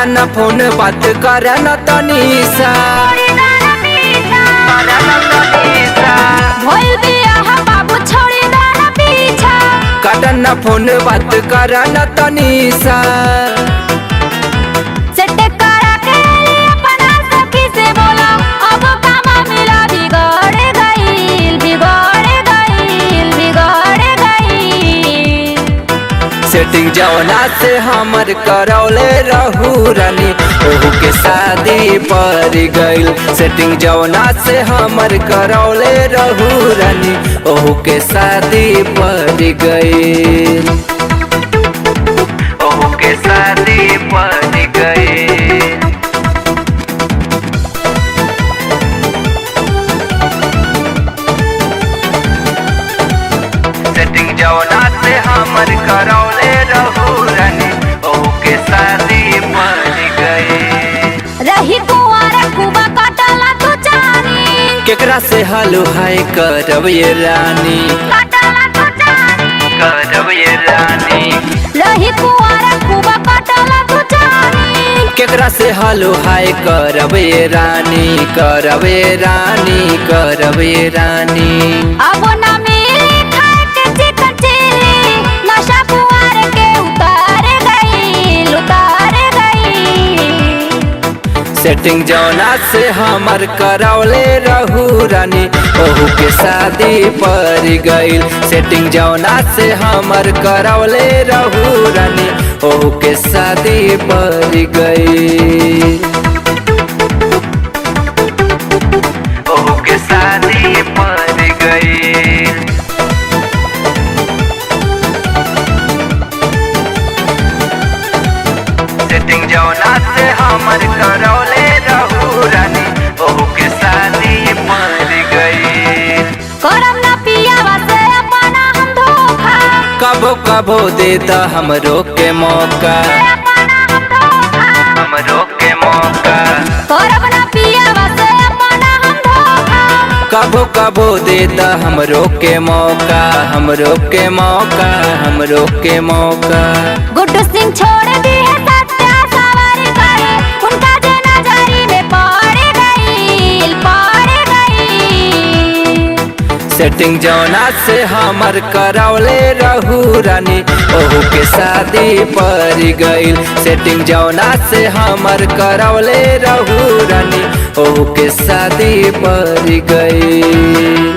Cotton phone बात कर न तनीसा काटन फोन बात कर न तनीसा सेटिंग जौना से हमर करौले रहू रानी ओहू के शादी पर गइल। सेटिंग जौना से हमर करौले रहू रानी ओहू के शादी पर गइल। ओहू के शादी पर गइल। सेटिंग जौना से हमर करौले रहू रानी ओहू के शादी पर गइल। रही कुंवारा खूब कटला तू जानी केकरा से हालो हाय करब ये रानी कटला तू जानी करब ये रानी। रही कुंवारा खूब कटला तू जानी केकरा से हालो हाय करब ये रानी करब ये रानी करब ये रानी। अब ना मिली खाए के चिकन चिली नशा कुंवारे के उतार गई। सेटिंग जौना से हमर करौले रहू रानी ओहू के शादी पर गइल। सेटिंग जौना से हमर करौले रहू रानी ओहू के शादी पर गइल। ओहू के शादी पर गइल। सेटिंग जौना से हमर करौले रहू रानी ओहू के शादी पर गइल। करम ना पियावा से अपना हम धोखा कबो कबो देता हमरो के मौका अपना हम धोखा हमरो के मौका। करम ना पियावा से अपना हम धोखा कबो कबो देता हमरो के मौका हमरो के मौका हमरो के मौका। गुड्डू सिंह छोड़ दी है सत्या सवारी करे उनका जे नजरी में पड़ गई। सेटिंग जौना से हमर करौले रहू रानी ओहू के शादी पर गइल। सेटिंग जौना से हमर करौले रहू रानी ओहू के शादी पर गइल।